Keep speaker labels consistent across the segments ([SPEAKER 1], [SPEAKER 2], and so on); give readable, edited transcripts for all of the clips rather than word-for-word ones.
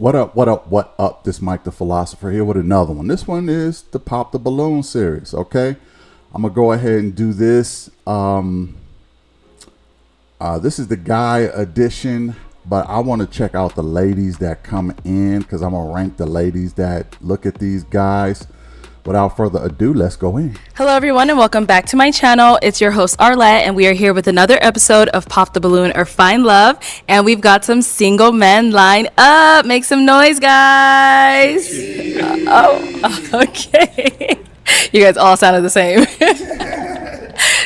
[SPEAKER 1] What up? This Mike the Philosopher here with another one. This one is the Pop the Balloon series, okay? I'm going to go ahead and do this. This is the guy edition, but I want to check out the ladies that come in because I'm going to rank the ladies that look at these guys. Without further ado, let's go in.
[SPEAKER 2] Hello, everyone, and welcome back to my channel. It's your host, Arlette, and we are here with another episode of Pop the Balloon or Find Love. And we've got some single men lined up. Make some noise, guys. Okay. You guys all sounded the same.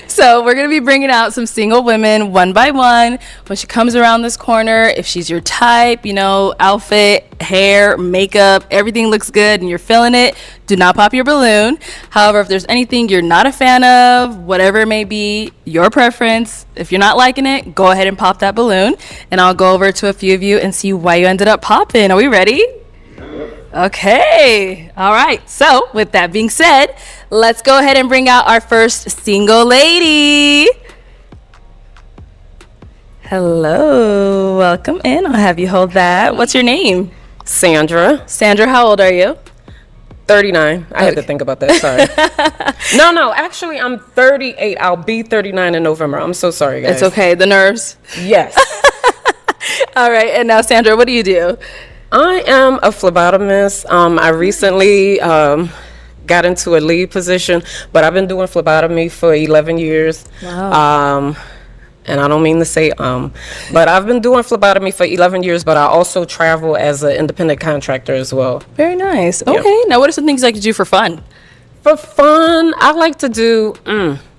[SPEAKER 2] So we're going to be bringing out some single women one by one. When she comes around this corner, if she's your type, you know, outfit, hair, makeup, everything looks good and you're feeling it, do not pop your balloon. However, if there's anything you're not a fan of, whatever it may be, your preference, if you're not liking it, go ahead and pop that balloon. And I'll go over to a few of you and see why you ended up popping. Are we ready? Okay. All right. So with that being said, let's go ahead and bring out our first single lady. Hello. Welcome in. I'll have you hold that. What's your name?
[SPEAKER 3] Sandra.
[SPEAKER 2] Sandra, how old are you?
[SPEAKER 3] 39. I had to think about that. Sorry. No. Actually, I'm 38. I'll be 39 in November. I'm so sorry, guys.
[SPEAKER 2] It's okay. The nerves.
[SPEAKER 3] Yes.
[SPEAKER 2] All right. And now, Sandra, what do you do?
[SPEAKER 3] I am a phlebotomist. I recently got into a lead position, but I've been doing phlebotomy for 11 years.
[SPEAKER 2] Wow.
[SPEAKER 3] And I don't mean to say but I've been doing phlebotomy for 11 years, but I also travel as an independent contractor as well.
[SPEAKER 2] Very nice. Okay. Now, what are some things you like to do for fun?
[SPEAKER 3] For fun, I like to do,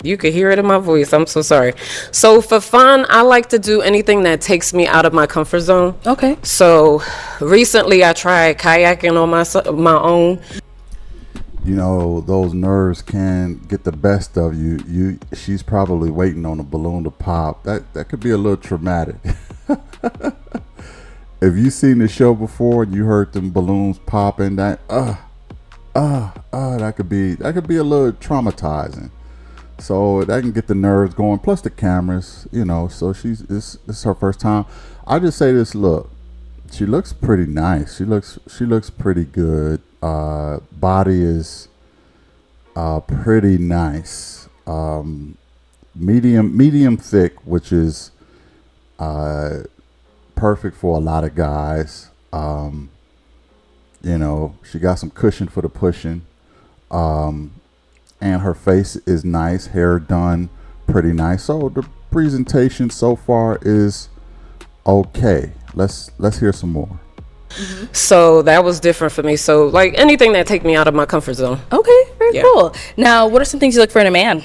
[SPEAKER 3] you could hear it in my voice, I'm so sorry. So for fun, I like to do anything that takes me out of my comfort zone.
[SPEAKER 2] Okay.
[SPEAKER 3] So recently I tried kayaking on my own.
[SPEAKER 1] You know, those nerves can get the best of you. She's probably waiting on a balloon to pop. That could be a little traumatic. If you've seen the show before and you heard them balloons popping, that could be a little traumatizing. So that can get the nerves going. Plus the cameras, you know. So this is her first time. I just say this: look, she looks pretty nice. She looks pretty good. Body is pretty nice. Medium thick, which is perfect for a lot of guys. You know, she got some cushion for the pushing. And her face is nice, hair done pretty nice. So the presentation so far is okay. Let's hear some more.
[SPEAKER 3] Mm-hmm. So that was different for me. So like anything that take me out of my comfort zone.
[SPEAKER 2] Okay, very cool. Now, what are some things you look for in a man?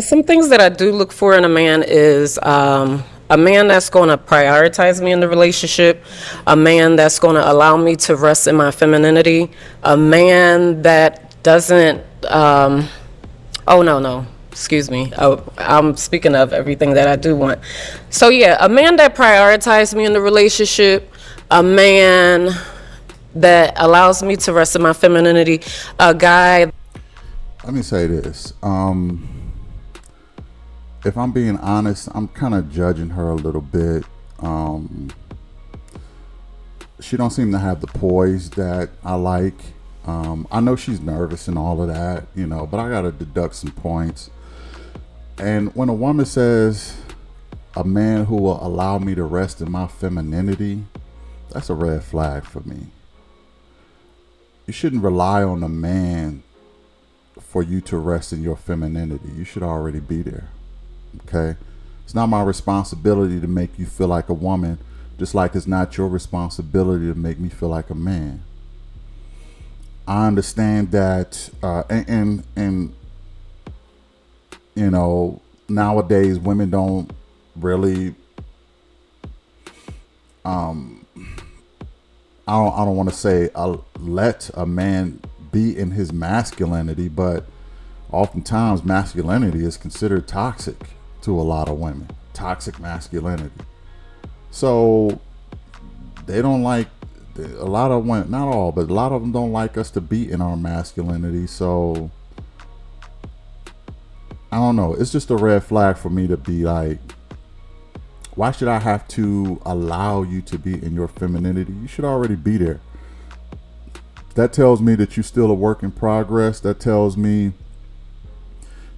[SPEAKER 3] Some things that I do look for in a man is a man that's going to prioritize me in the relationship, a man that's going to allow me to rest in my femininity, a man that doesn't, excuse me. I'm speaking of everything that I do want. So yeah, a man that prioritizes me in the relationship, a man that allows me to rest in my femininity, a guy.
[SPEAKER 1] Let me say this. If I'm being honest, I'm kind of judging her a little bit. She don't seem to have the poise that I like. I know she's nervous and all of that, you know, but I got to deduct some points. And when a woman says a man who will allow me to rest in my femininity, that's a red flag for me. You shouldn't rely on a man for you to rest in your femininity. You should already be there. Okay? It's not my responsibility to make you feel like a woman, just like it's not your responsibility to make me feel like a man. I understand that, and you know, nowadays women don't really, I don't want to say let a man be in his masculinity, but oftentimes masculinity is considered toxic to a lot of women. Toxic masculinity. So they don't like, a lot of women, not all, but a lot of them don't like us to be in our masculinity. So I don't know. It's just a red flag for me to be like, Why should I have to allow you to be in your femininity? You should already be there. That tells me that you're still a work in progress. That tells me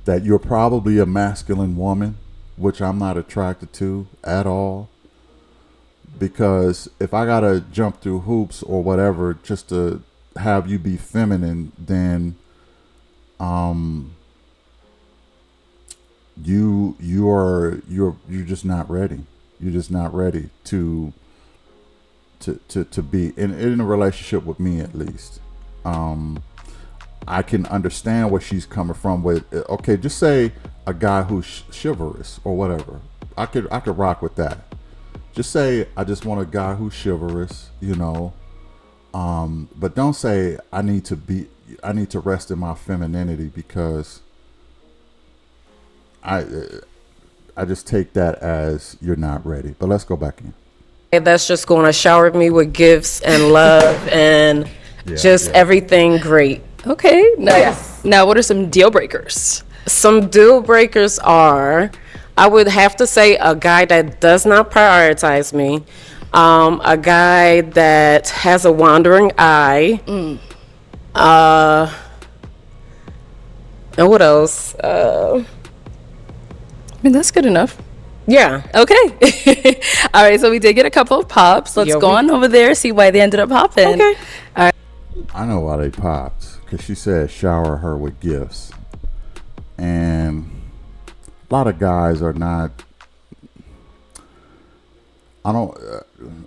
[SPEAKER 1] that you're probably a masculine woman, which I'm not attracted to at all. Because if I gotta jump through hoops or whatever just to have you be feminine, then you're just not ready. You're just not ready to be in a relationship with me, at least. I can understand where she's coming from with, okay, just say a guy who's chivalrous or whatever. I could rock with that. Just say I just want a guy who's chivalrous, but don't say I need to rest in my femininity, because I just take that as you're not ready. But let's go back in.
[SPEAKER 3] That's just going to shower me with gifts and love and everything great.
[SPEAKER 2] Okay, nice. Now, what are some deal breakers?
[SPEAKER 3] Some deal breakers are, I would have to say, a guy that does not prioritize me, a guy that has a wandering eye, and what else?
[SPEAKER 2] I mean, that's good enough.
[SPEAKER 3] Yeah.
[SPEAKER 2] Okay. All right, so we did get a couple of pops. Let's go on over there, see why they ended up popping.
[SPEAKER 3] Okay.
[SPEAKER 2] All right.
[SPEAKER 1] I know why they popped, because she said shower her with gifts. And a lot of guys are not,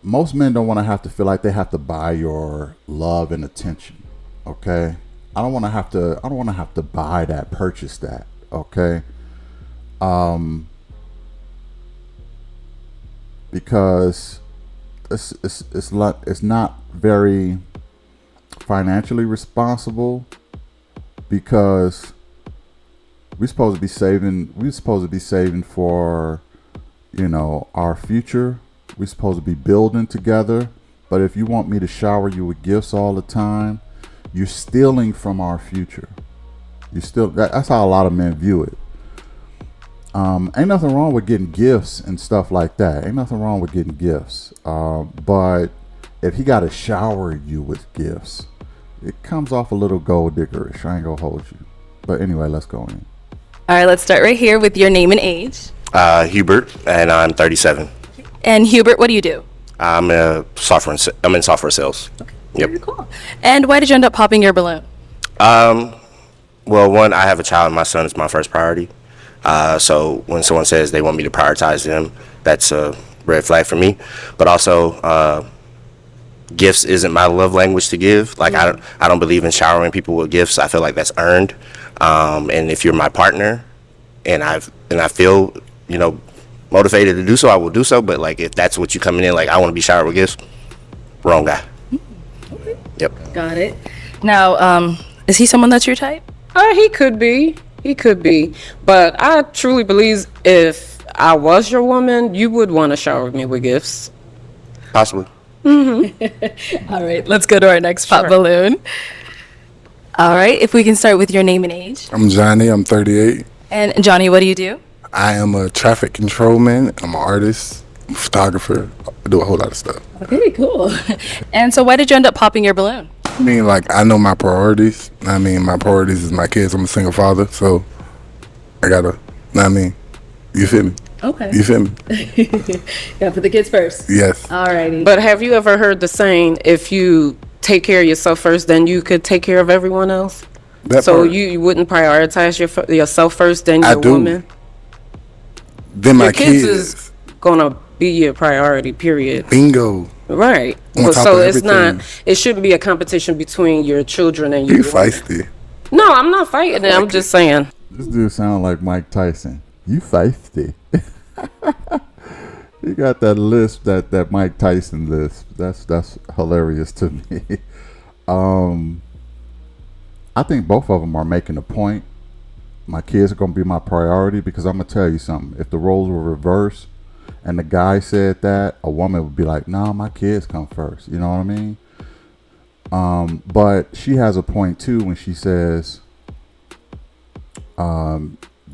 [SPEAKER 1] most men don't want to have to feel like they have to buy your love and attention. Okay? I don't want to have to buy that, purchase that. Okay? Because it's not very financially responsible, because we're supposed to be saving for our future. We're supposed to be building together. But if you want me to shower you with gifts all the time, you're stealing from our future. That's how a lot of men view it. Ain't nothing wrong with getting gifts and stuff like that. Ain't nothing wrong with getting gifts. But if he got to shower you with gifts, it comes off a little gold diggerish. I ain't gonna hold you. But anyway, let's go in.
[SPEAKER 2] All right, let's start right here with your name and age.
[SPEAKER 4] Hubert, and I'm 37.
[SPEAKER 2] And Hubert, what do you do?
[SPEAKER 4] I'm in software sales.
[SPEAKER 2] Okay,
[SPEAKER 4] Yep.
[SPEAKER 2] very cool. And why did you end up popping your balloon?
[SPEAKER 4] Well, one, I have a child, and my son is my first priority. So when someone says they want me to prioritize them, that's a red flag for me. But also, gifts isn't my love language to give. Like, I don't believe in showering people with gifts. I feel like that's earned. And if you're my partner, and I feel motivated to do so, I will do so. But like, if that's what you coming in like, I want to be showered with gifts, wrong guy.
[SPEAKER 2] Okay.
[SPEAKER 4] Yep.
[SPEAKER 2] Got it. Now, is he someone that's your type?
[SPEAKER 3] He could be. He could be. But I truly believe if I was your woman, you would want to shower me with gifts.
[SPEAKER 4] Possibly.
[SPEAKER 2] All right, let's go to our next pop balloon. All right, if we can start with your name and age.
[SPEAKER 5] I'm Johnny. I'm 38.
[SPEAKER 2] And Johnny, what do you do?
[SPEAKER 5] I am a traffic controlman. I'm an artist, photographer. I do a whole lot of stuff.
[SPEAKER 2] Okay, cool. And so why did you end up popping your balloon?
[SPEAKER 5] I mean, like, I know my priorities. I mean, my priorities is my kids. I'm a single father, so I gotta, you feel me?
[SPEAKER 2] Okay.
[SPEAKER 5] You feel me?
[SPEAKER 2] Yeah, put the kids first.
[SPEAKER 5] Yes.
[SPEAKER 2] All righty.
[SPEAKER 3] But have you ever heard the saying, if you take care of yourself first, then you could take care of everyone else?
[SPEAKER 5] That
[SPEAKER 3] So
[SPEAKER 5] part,
[SPEAKER 3] you wouldn't prioritize yourself first, then
[SPEAKER 5] I
[SPEAKER 3] your
[SPEAKER 5] do.
[SPEAKER 3] woman?
[SPEAKER 5] then my
[SPEAKER 3] Your kids
[SPEAKER 5] kids.
[SPEAKER 3] is gonna be your priority, period.
[SPEAKER 5] Bingo.
[SPEAKER 3] Right.
[SPEAKER 5] On
[SPEAKER 3] But
[SPEAKER 5] top
[SPEAKER 3] so
[SPEAKER 5] of
[SPEAKER 3] it's not,
[SPEAKER 5] everything.
[SPEAKER 3] it shouldn't be a competition between your children and
[SPEAKER 5] You
[SPEAKER 3] your woman.
[SPEAKER 5] feisty.
[SPEAKER 3] No, I'm not fighting it. I'm just saying.
[SPEAKER 1] This dude sound like Mike Tyson. You feisty. You got that lisp, that Mike Tyson lisp. That's hilarious to me. I think both of them are making a point. My kids are gonna be my priority, because I'm gonna tell you something. If the roles were reversed and the guy said that, a woman would be like, "Nah, my kids come first." You know what I mean? But she has a point too when she says,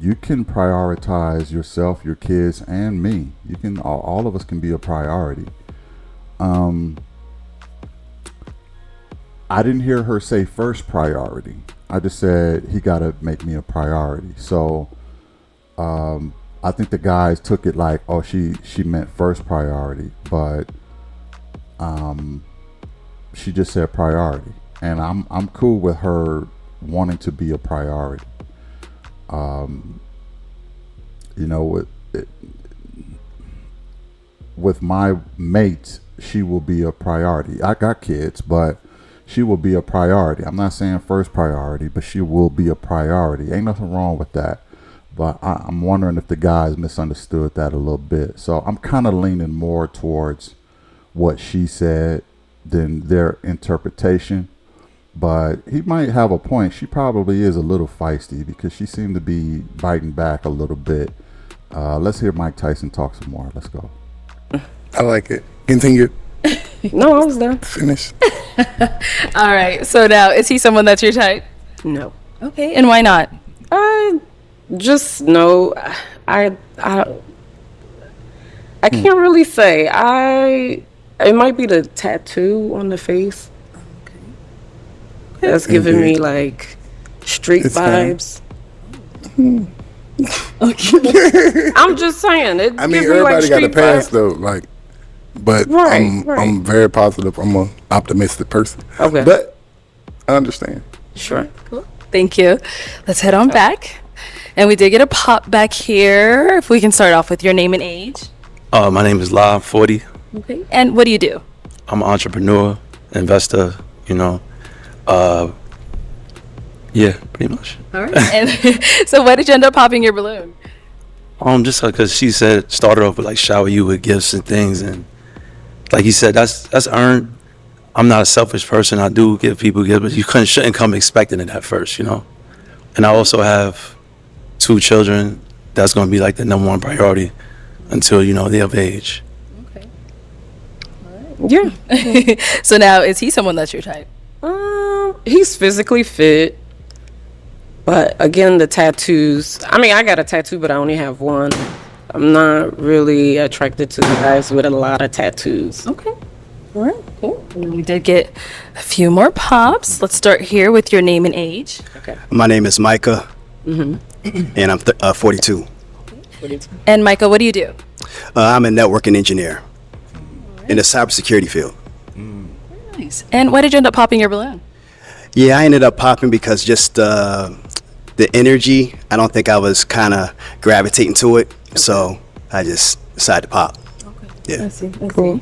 [SPEAKER 1] you can prioritize yourself, your kids, and me. You can, all of us can be a priority. I didn't hear her say first priority. I just said he got to make me a priority. So I think the guys took it like, oh, she meant first priority, but she just said priority, and I'm cool with her wanting to be a priority. You know, with my mates, she will be a priority. I got kids, but she will be a priority. I'm not saying first priority, but she will be a priority. Ain't nothing wrong with that. But I'm wondering if the guys misunderstood that a little bit. So I'm kind of leaning more towards what she said than their interpretation. But he might have a point. She probably is a little feisty because she seemed to be biting back a little bit. Let's hear Mike Tyson talk some more. Let's go.
[SPEAKER 5] I like it. Continue.
[SPEAKER 3] No, I was done.
[SPEAKER 5] Finish.
[SPEAKER 2] All right. So now, is he someone that's your type?
[SPEAKER 3] No.
[SPEAKER 2] Okay. And why not?
[SPEAKER 3] I just know I can't really say. It might be the tattoo on the face. That's giving me like street
[SPEAKER 5] It's fine.
[SPEAKER 3] vibes. I'm just saying it.
[SPEAKER 5] I mean,
[SPEAKER 3] gives me, like,
[SPEAKER 5] everybody got a
[SPEAKER 3] street
[SPEAKER 5] past
[SPEAKER 3] vibes.
[SPEAKER 5] though, like, but
[SPEAKER 3] Right, right.
[SPEAKER 5] I'm very positive. I'm an optimistic person.
[SPEAKER 3] Okay.
[SPEAKER 5] But I understand.
[SPEAKER 3] Sure.
[SPEAKER 2] Thank you. Let's head on back. And we did get a pop back here. If we can start off with your name and age.
[SPEAKER 6] My name is La, I'm 40.
[SPEAKER 2] Okay. And what do you do?
[SPEAKER 6] I'm an entrepreneur, investor, you know. Yeah, pretty much.
[SPEAKER 2] All right. And so why did you end up popping your balloon?
[SPEAKER 6] Just because she said, started off with like shower you with gifts and things. And like you said, that's earned. I'm not a selfish person. I do give people gifts, but you shouldn't come expecting it at first, you know. And I also have 2 children. That's going to be like the number 1 priority until, you know, they're of age.
[SPEAKER 2] Okay.
[SPEAKER 3] Yeah.
[SPEAKER 2] So now, is he someone that's your type?
[SPEAKER 3] He's physically fit, but again, the tattoos. I mean, I got a tattoo, but I only have one. I'm not really attracted to the guys with a lot of tattoos.
[SPEAKER 2] Okay. All right. Cool. And we did get a few more pops. Let's start here with your name and age.
[SPEAKER 7] My name is Micah, and I'm 42.
[SPEAKER 2] And Micah, what do you do?
[SPEAKER 7] I'm a networking engineer in the cybersecurity field.
[SPEAKER 2] Nice. And why did you end up popping your balloon?
[SPEAKER 7] Yeah, I ended up popping because just the energy, I don't think I was kind of gravitating to it, so I just decided to pop. Yeah.
[SPEAKER 2] Cool.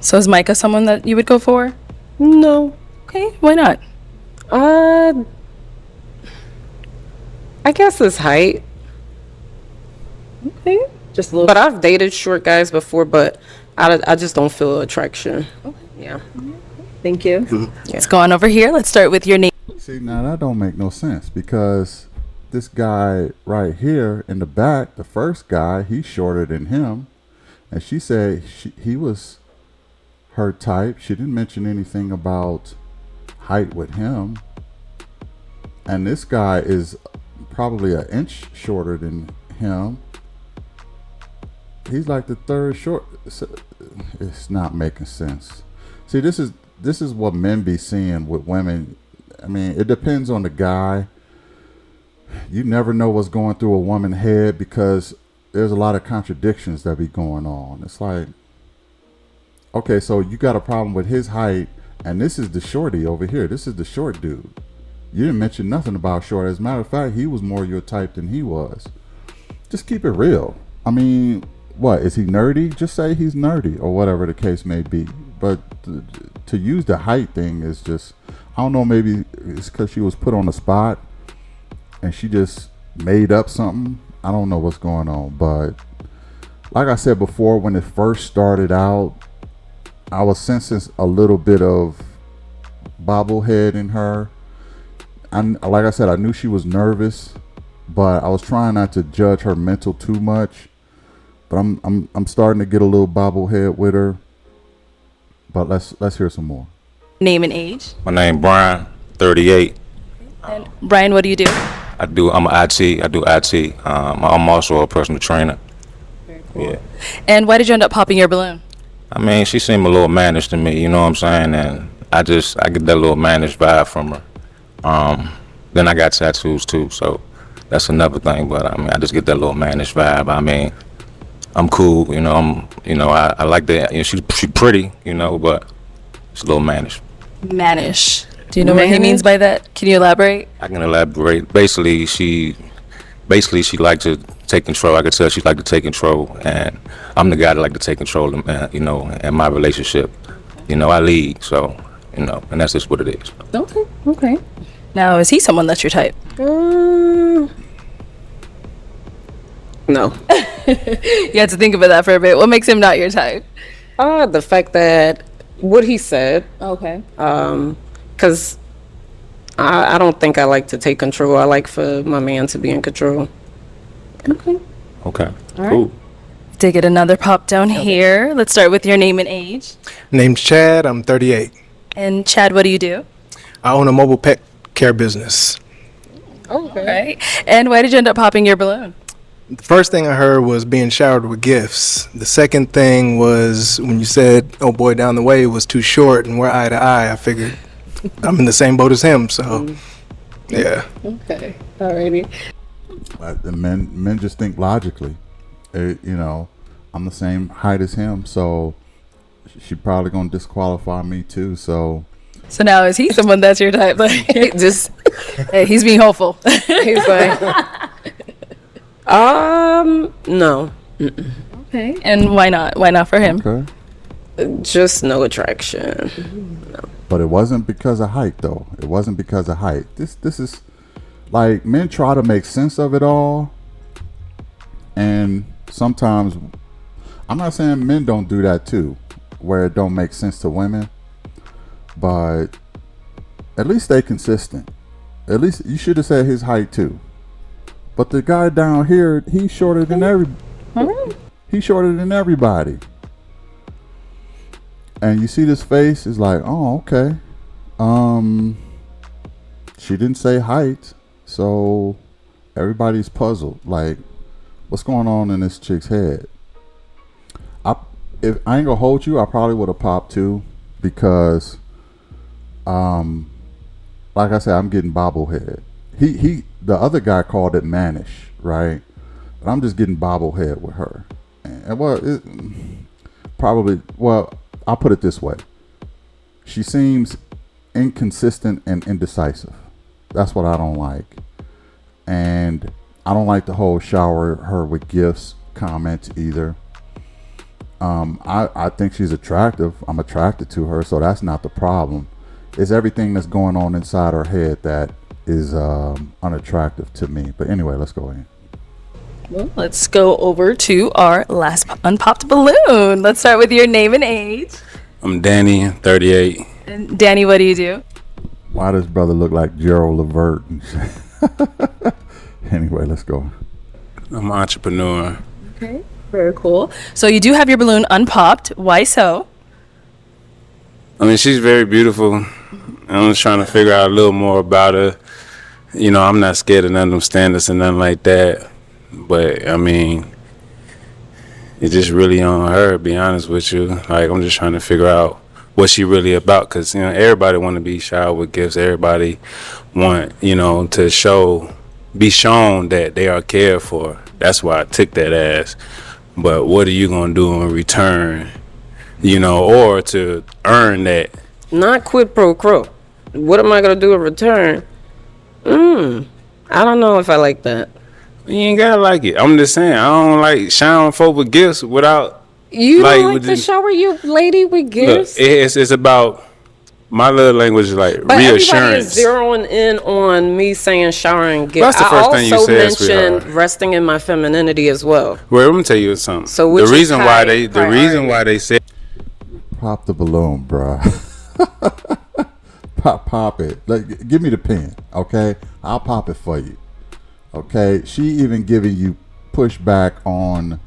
[SPEAKER 2] So is Micah someone that you would go for?
[SPEAKER 3] No.
[SPEAKER 2] Okay. Why not?
[SPEAKER 3] I guess his height.
[SPEAKER 2] Okay. Just a little.
[SPEAKER 3] But I've dated short guys before, but I just don't feel attraction. Yeah.
[SPEAKER 2] Thank you. Let's go on over here. Let's start with your name.
[SPEAKER 1] See, now that don't make no sense because this guy right here in the back, the first guy, he's shorter than him. And she said he was her type. She didn't mention anything about height with him. And this guy is probably an inch shorter than him. He's like the third short. It's not making sense. See, this is what men be seeing with women. I mean, it depends on the guy. You never know what's going through a woman's head because there's a lot of contradictions that be going on. It's like, okay, so you got a problem with his height, and this is the shorty over here. This is the short dude. You didn't mention nothing about short. As a matter of fact, he was more your type than he was. Just keep it real. I mean, what, is he nerdy? Just say he's nerdy or whatever the case may be. But to use the height thing is just, I don't know, maybe it's because she was put on the spot and she just made up something. I don't know what's going on. But like I said before, when it first started out, I was sensing a little bit of bobblehead in her. And like I said, I knew she was nervous, but I was trying not to judge her mental too much. But I'm starting to get a little bobblehead with her. But let's hear some more.
[SPEAKER 2] Name and age.
[SPEAKER 8] My name Brian, 38.
[SPEAKER 2] And Brian, what do you do?
[SPEAKER 8] I'm an IT. I do IT. I'm also a personal trainer. Yeah.
[SPEAKER 2] And why did you end up popping your balloon?
[SPEAKER 8] I mean, she seemed a little mannish to me, you know what I'm saying? And I get that little mannish vibe from her. Then I got tattoos too, so that's another thing. But I mean, I just get that little mannish vibe. I mean, I'm cool, you know. I like that. You know, she pretty, you know, but it's a little mannish.
[SPEAKER 2] Mannish. Do you know what he means by that? Can you elaborate?
[SPEAKER 8] I can elaborate. Basically, she liked to take control. I could tell she liked to take control, and I'm the guy that like to take control, you know, in my relationship. You know, I lead, so, you know, and that's just what it is.
[SPEAKER 2] Okay. Okay. Now, is he someone that's your type?
[SPEAKER 3] No.
[SPEAKER 2] You had to think about that for a bit. What makes him not your type?
[SPEAKER 3] The fact that what he said,
[SPEAKER 2] Okay.
[SPEAKER 3] because I don't think I like to take control. I like for my man to be in control.
[SPEAKER 2] Okay.
[SPEAKER 8] Okay,
[SPEAKER 2] right.
[SPEAKER 8] cool.
[SPEAKER 2] To get another pop down here, let's start with your name and age.
[SPEAKER 9] Name's Chad. I'm 38.
[SPEAKER 2] And Chad, what do you do?
[SPEAKER 9] I own a mobile pet care business.
[SPEAKER 2] Okay. Right. And why did you end up popping your balloon?
[SPEAKER 9] The first thing I heard was being showered with gifts. The second thing was when you said, "Oh boy, down the way" was too short and we're eye to eye. I figured I'm in the same boat as him. So, yeah.
[SPEAKER 2] Okay. Alrighty.
[SPEAKER 1] The men just think logically. You know, I'm the same height as him, so she probably gonna disqualify me too. So
[SPEAKER 2] now is he someone that's your type? Like, just hey, he's being hopeful.
[SPEAKER 3] He's like, no.
[SPEAKER 2] Okay. And why not? Why not for him?
[SPEAKER 1] okay.
[SPEAKER 3] Just no attraction.
[SPEAKER 1] But it wasn't because of height, though. It wasn't because of height. This is like men try to make sense of it all, and sometimes I'm not saying men don't do that too, where it don't make sense to women, but at least stay consistent. At least you should have said his height too. But the guy down here, he's shorter than he's shorter than everybody. And you see this face is like, oh, okay. She didn't say height, so everybody's puzzled. Like, what's going on in this chick's head? If I ain't gonna hold you, I probably would have popped too, because, like I said, I'm getting bobblehead. The other guy called it mannish, right? But I'm just getting bobblehead with her. And I'll put it this way. She seems inconsistent and indecisive. That's what I don't like. And I don't like the whole shower her with gifts comments either. I think she's attractive. I'm attracted to her, so that's not the problem. It's everything that's going on inside her head that is unattractive to me. But anyway, let's go ahead.
[SPEAKER 2] Well, let's go over to our last unpopped balloon. Let's start with your name and age.
[SPEAKER 8] I'm Danny, 38.
[SPEAKER 2] And Danny, what do you do?
[SPEAKER 1] Why does brother look like Gerald Levert? Anyway, let's go.
[SPEAKER 8] I'm an entrepreneur.
[SPEAKER 2] Okay, very cool. So you do have your balloon unpopped. Why so?
[SPEAKER 8] I mean, she's very beautiful. I'm just trying to figure out a little more about her. You know, I'm not scared of none of them standards and nothing like that. But, I mean, it's just really on her, to be honest with you. Like, I'm just trying to figure out what she really about. Because, you know, everybody want to be showered with gifts. Everybody want, you know, to be shown that they are cared for. That's why I took that as. But what are you going to do in return? You know, or to earn that.
[SPEAKER 3] Not quid pro quo. What am I going to do in return? I don't know if I like that.
[SPEAKER 8] You ain't gotta like it. I'm just saying, I don't like showering folk with gifts without.
[SPEAKER 3] You
[SPEAKER 8] like,
[SPEAKER 3] don't like to shower your lady with gifts?
[SPEAKER 8] Look, it's about my little language is like
[SPEAKER 3] but
[SPEAKER 8] reassurance.
[SPEAKER 3] Everybody is zeroing in on me saying showering gifts.
[SPEAKER 8] That's the first thing you said,
[SPEAKER 3] I also
[SPEAKER 8] sweetheart.
[SPEAKER 3] mentioned resting in my femininity as well.
[SPEAKER 8] Well, let me tell you something.
[SPEAKER 3] So
[SPEAKER 8] the reason why they said
[SPEAKER 1] Pop the balloon, bruh. pop it. Like, give me the pen, okay? I'll pop it for you. Okay, she even giving you pushback on.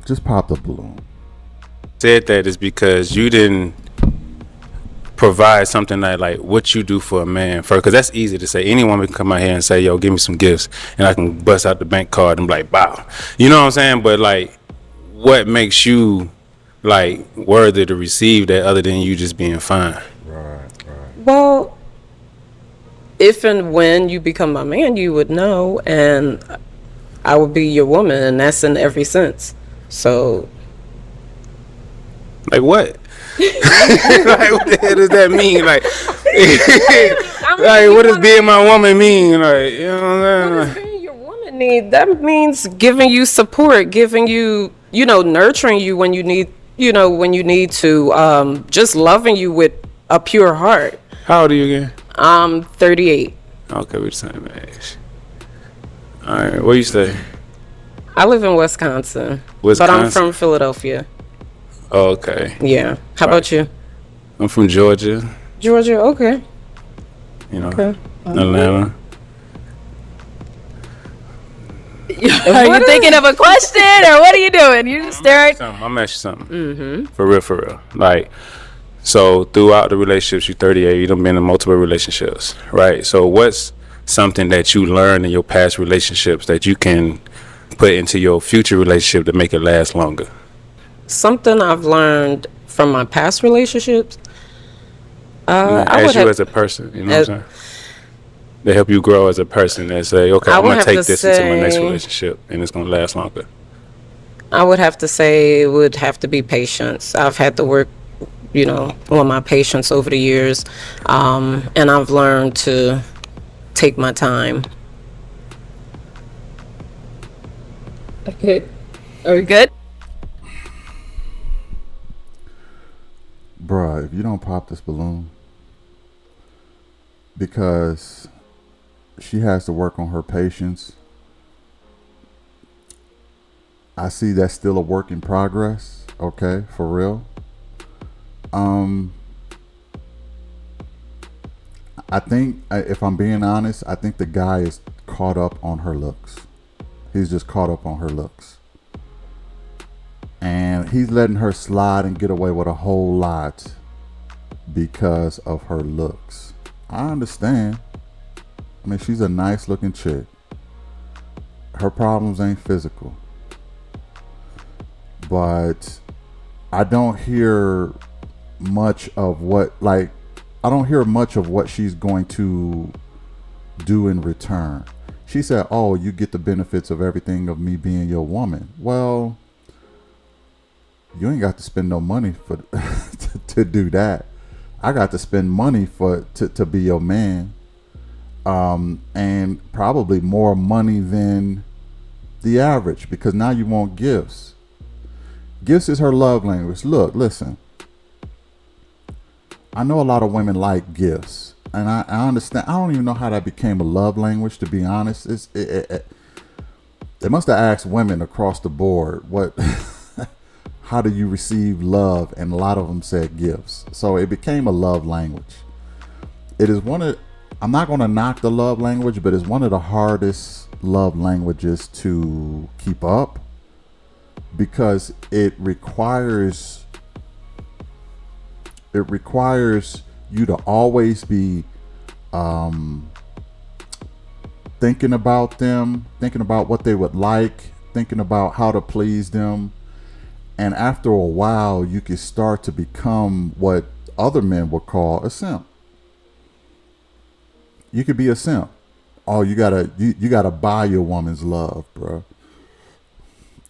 [SPEAKER 1] Just pop the balloon.
[SPEAKER 8] said that is because you didn't provide something like what you do for a man first, because that's easy to say. Any woman can come out here and say, yo, give me some gifts, and I can bust out the bank card and be like, bow. You know what I'm saying? But like, what makes you like worthy to receive that other than you just being fine?
[SPEAKER 3] Well, if and when you become my man, you would know, and I would be your woman, and that's in every sense. So,
[SPEAKER 8] Like what? Like what the hell does that mean? Like, like what does being my woman mean? Like, you know what I'm saying?
[SPEAKER 3] what does being your woman need? That means giving you support, giving you, nurturing you when you need, when you need to, just loving you with a pure heart.
[SPEAKER 8] How old are you again?
[SPEAKER 3] I'm 38.
[SPEAKER 8] Okay, we're the same age. All right, where you stay?
[SPEAKER 3] I live in Wisconsin, but
[SPEAKER 8] Wisconsin?
[SPEAKER 3] I'm from Philadelphia.
[SPEAKER 8] Oh, okay.
[SPEAKER 3] Yeah. How about you?
[SPEAKER 8] I'm from Georgia.
[SPEAKER 3] Georgia. Okay.
[SPEAKER 8] You know,
[SPEAKER 3] Okay.
[SPEAKER 8] Atlanta.
[SPEAKER 2] Are you thinking of a question or what are you doing? You just staring.
[SPEAKER 8] I'm asking something. Mm-hmm. For real. Like, so throughout the relationships, you're 38, you done been in multiple relationships, right? So what's something that you learned in your past relationships that you can put into your future relationship to make it last longer?
[SPEAKER 3] Something I've learned from my past relationships.
[SPEAKER 8] As you as a person, you know what I'm saying? They help you grow as a person and say, okay, I'm going to take this into my next relationship and it's going to last longer.
[SPEAKER 3] I would have to say it would have to be patience. I've had to work, on my patience over the years. And I've learned to take my time.
[SPEAKER 2] Okay. Are we good?
[SPEAKER 1] Bruh, if you don't pop this balloon, because she has to work on her patience. I see that's still a work in progress. Okay, for real. I think, if I'm being honest, I think the guy is caught up on her looks. He's just caught up on her looks. And he's letting her slide and get away with a whole lot because of her looks. I understand. I mean, she's a nice looking chick. Her problems ain't physical. But I don't hear much of what she's going to do in return. She said, oh, you get the benefits of everything of me being your woman. Well, you ain't got to spend no money for to do that. I got to spend money to be your man. And probably more money than the average, because now you want gifts. Gifts is her love language. Look, listen. I know a lot of women like gifts, and I understand. I don't even know how that became a love language, to be honest. They must have asked women across the board how do you receive love, and a lot of them said gifts. So it became a love language. It is I'm not going to knock the love language, but it's one of the hardest love languages to keep up, because it requires you to always be thinking about them, thinking about what they would like, thinking about how to please them. And after a while, you can start to become what other men would call a simp. You could be a simp. Oh, you gotta buy your woman's love, bro.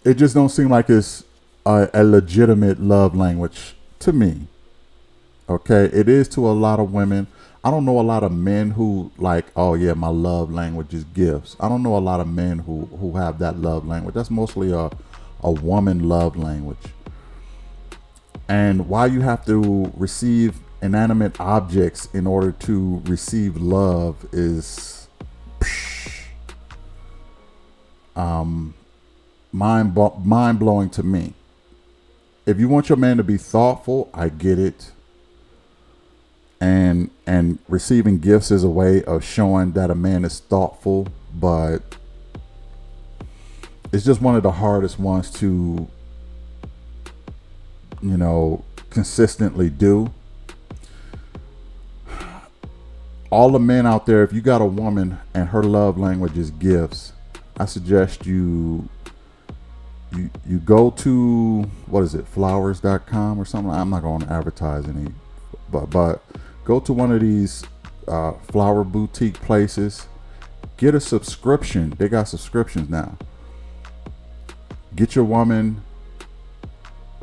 [SPEAKER 1] It just don't seem like it's a legitimate love language to me. Okay, it is to a lot of women. I don't know a lot of men who like, oh yeah, my love language is gifts. I don't know a lot of men who have that love language. That's mostly a woman love language. And why you have to receive inanimate objects in order to receive love is mind blowing to me. If you want your man to be thoughtful, I get it. And receiving gifts is a way of showing that a man is thoughtful, but it's just one of the hardest ones to, consistently do. all the men out there, if you got a woman and her love language is gifts, I suggest you go to, what is it, flowers.com or something. I'm not going to advertise any, but go to one of these flower boutique places, get a subscription. They got subscriptions now. Get your woman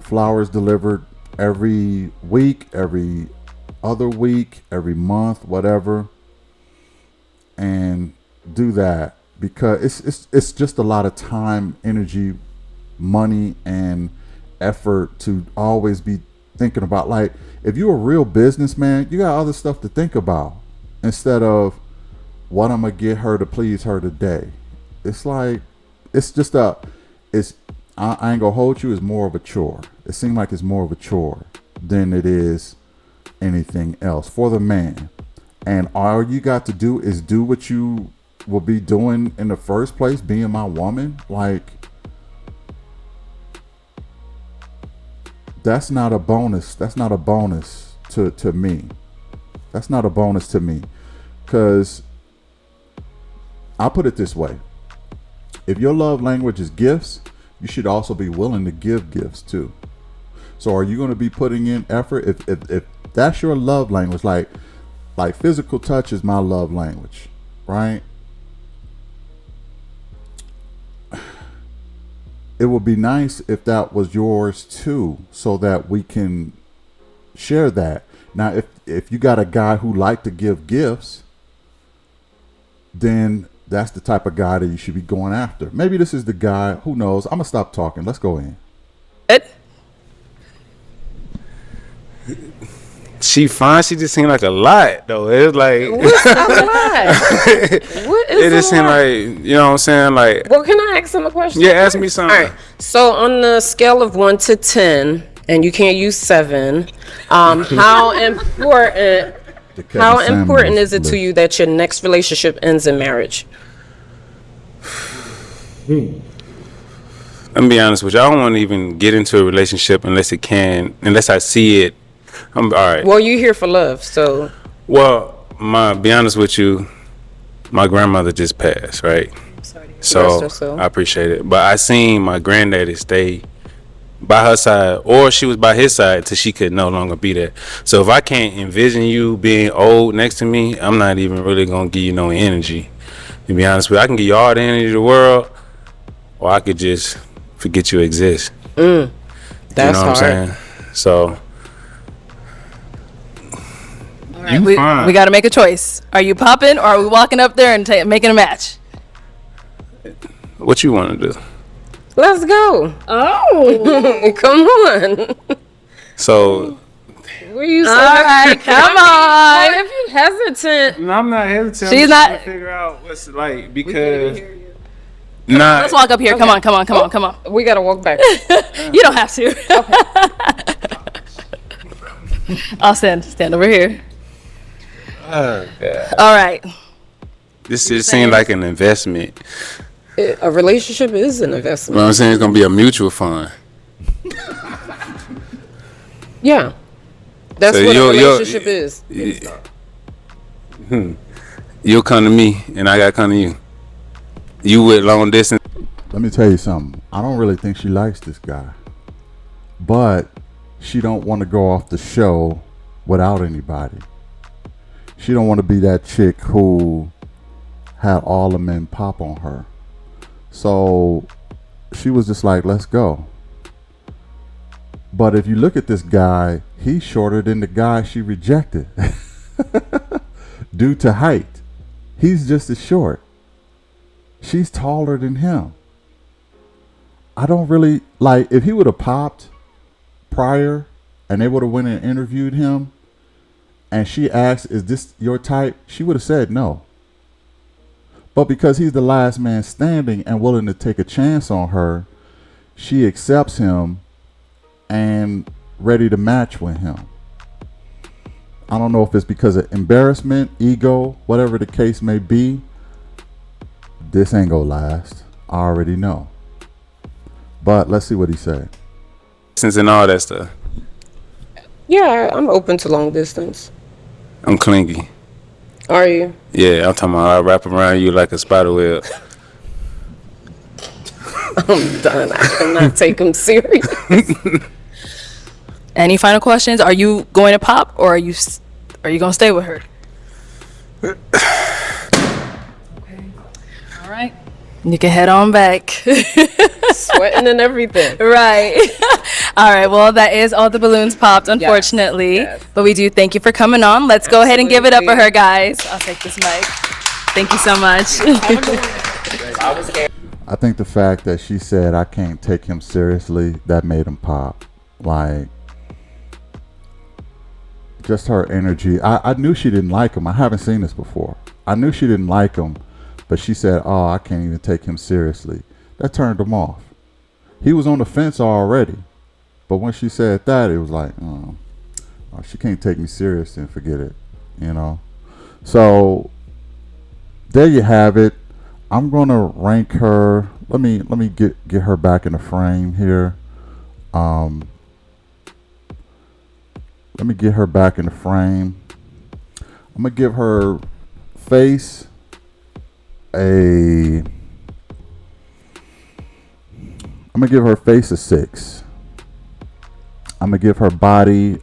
[SPEAKER 1] flowers delivered every week, every other week, every month, whatever, and do that, because it's just a lot of time, energy, money, and effort to always be thinking about, like, if you're a real businessman, you got other stuff to think about instead of what I'm gonna get her to please her today. It's like, it's just I ain't gonna hold you, it's more of a chore. It seems like it's more of a chore than it is anything else for the man. And all you got to do is do what you will be doing in the first place, being my woman. Like, that's not a bonus. That's not a bonus to me. That's not a bonus to me. Because I'll put it this way. If your love language is gifts, you should also be willing to give gifts too. So are you going to be putting in effort? If that's your love language, like physical touch is my love language, right? It would be nice if that was yours too, so that we can share that. Now, if you got a guy who like to give gifts, then that's the type of guy that you should be going after. Maybe this is the guy, who knows? I'm gonna stop talking. Let's go in.
[SPEAKER 8] She fine. She just seemed like a lot, though. It was like,
[SPEAKER 3] What's not a lie? What is
[SPEAKER 8] it just
[SPEAKER 3] a
[SPEAKER 8] seemed
[SPEAKER 3] lie?
[SPEAKER 8] like, you know what I'm saying? Like,
[SPEAKER 3] Well, can I ask him a question?
[SPEAKER 8] yeah, ask me something.
[SPEAKER 3] All right. So on the scale of 1 to 10, and you can't use 7, how important is it to you that your next relationship ends in marriage?
[SPEAKER 8] Let me be honest with you. I don't want to even get into a relationship unless I see it. I'm all right.
[SPEAKER 3] Well, you're here for love, so.
[SPEAKER 8] Well, be honest with you, my grandmother just passed, right? So I appreciate it. But I seen my granddaddy stay by her side, or she was by his side till she could no longer be there. So if I can't envision you being old next to me, I'm not even really gonna give you no energy. To be honest with you, I can give you all the energy in the world, or I could just forget you exist.
[SPEAKER 3] That's
[SPEAKER 8] you know what I'm
[SPEAKER 3] hard.
[SPEAKER 8] saying? So.
[SPEAKER 2] We got to make a choice. Are you popping, or are we walking up there and making a match?
[SPEAKER 8] What you want to do?
[SPEAKER 3] Let's go. Oh, come on.
[SPEAKER 8] So.
[SPEAKER 3] Were you
[SPEAKER 2] All right, come on.
[SPEAKER 3] If you hesitant.
[SPEAKER 8] No, I'm not hesitant.
[SPEAKER 2] She's
[SPEAKER 8] I'm just
[SPEAKER 2] not-
[SPEAKER 8] trying to figure out what's like, because. Nah.
[SPEAKER 2] Let's walk up here. Come on, come on, come on, come on.
[SPEAKER 3] We got to walk back.
[SPEAKER 2] You don't have to. I'll stand over here.
[SPEAKER 8] Oh, God.
[SPEAKER 2] All right.
[SPEAKER 8] This just seemed like an investment.
[SPEAKER 3] A relationship is an
[SPEAKER 8] You know
[SPEAKER 3] investment.
[SPEAKER 8] what I'm saying? It's going to be a mutual fund.
[SPEAKER 3] Yeah. That's
[SPEAKER 8] So
[SPEAKER 3] what a
[SPEAKER 8] you'll-
[SPEAKER 3] relationship is.
[SPEAKER 8] You'll come to me, and I got to come to you. You with long distance.
[SPEAKER 1] Let me tell you something. I don't really think she likes this guy, but she don't want to go off the show without anybody. She don't want to be that chick who had all the men pop on her. So she was just like, let's go. But if you look at this guy, he's shorter than the guy she rejected due to height. He's just as short. She's taller than him. I don't really, like, if he would have popped prior and they would have went and interviewed him and she asked, is this your type? She would have said no. But because he's the last man standing and willing to take a chance on her, she accepts him and ready to match with him. I don't know if it's because of embarrassment, ego, whatever the case may be. This ain't gonna last. I already know. But let's see what he said.
[SPEAKER 8] Distance and all that stuff.
[SPEAKER 3] Yeah, I'm open to long distance.
[SPEAKER 8] I'm clingy.
[SPEAKER 3] Are you?
[SPEAKER 8] Yeah, I'm talking about I wrap around you like a spider web.
[SPEAKER 3] I'm done. I cannot take him serious.
[SPEAKER 2] Any final questions? Are you going to pop, or are you going to stay with her? Okay. All right. You can head on back.
[SPEAKER 3] Sweating and everything.
[SPEAKER 2] Right. All right. Well, that is all the balloons popped, unfortunately.
[SPEAKER 3] Yes.
[SPEAKER 2] But we do thank you for coming on. Let's go ahead and give it up for
[SPEAKER 3] Absolutely.
[SPEAKER 2] her, guys. I'll take this mic. Thank you so much.
[SPEAKER 1] I think the fact that she said I can't take him seriously, that made him pop. Like, just her energy. I knew she didn't like him. I haven't seen this before. I knew she didn't like him, but she said, oh, I can't even take him seriously. That turned him off. He was on the fence already. But when she said that, it was like, oh, she can't take me serious, and forget it, you know. So there you have it. I'm gonna rank her. Let me get her back in the frame here. Let me get her back in the frame. I'm gonna give her face a 6. I'm gonna give her body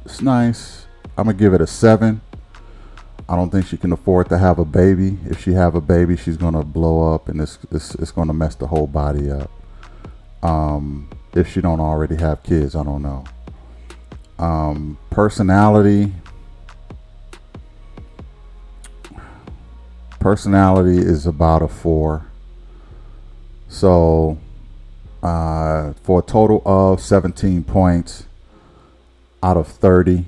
[SPEAKER 1] it's nice. I'm gonna give it a 7. I don't think she can afford to have a baby. If she have a baby, she's gonna blow up, and it's gonna mess the whole body up. If she don't already have kids, I don't know. Personality is about a 4. So for a total of 17 points out of 30.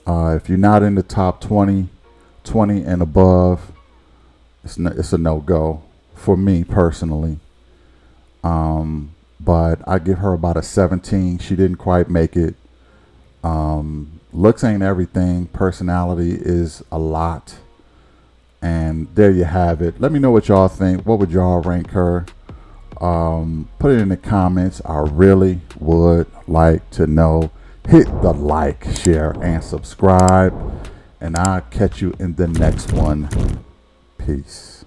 [SPEAKER 1] If you're not in the top 20 and above, it's a no-go for me personally. But I give her about a 17. She didn't quite make it. Looks ain't everything. Personality is a lot. And there you have it. Let me know what y'all think. What would y'all rank her? Put it in the comments. I really would like to know. Hit the like, share, and subscribe. And I'll catch you in the next one. Peace.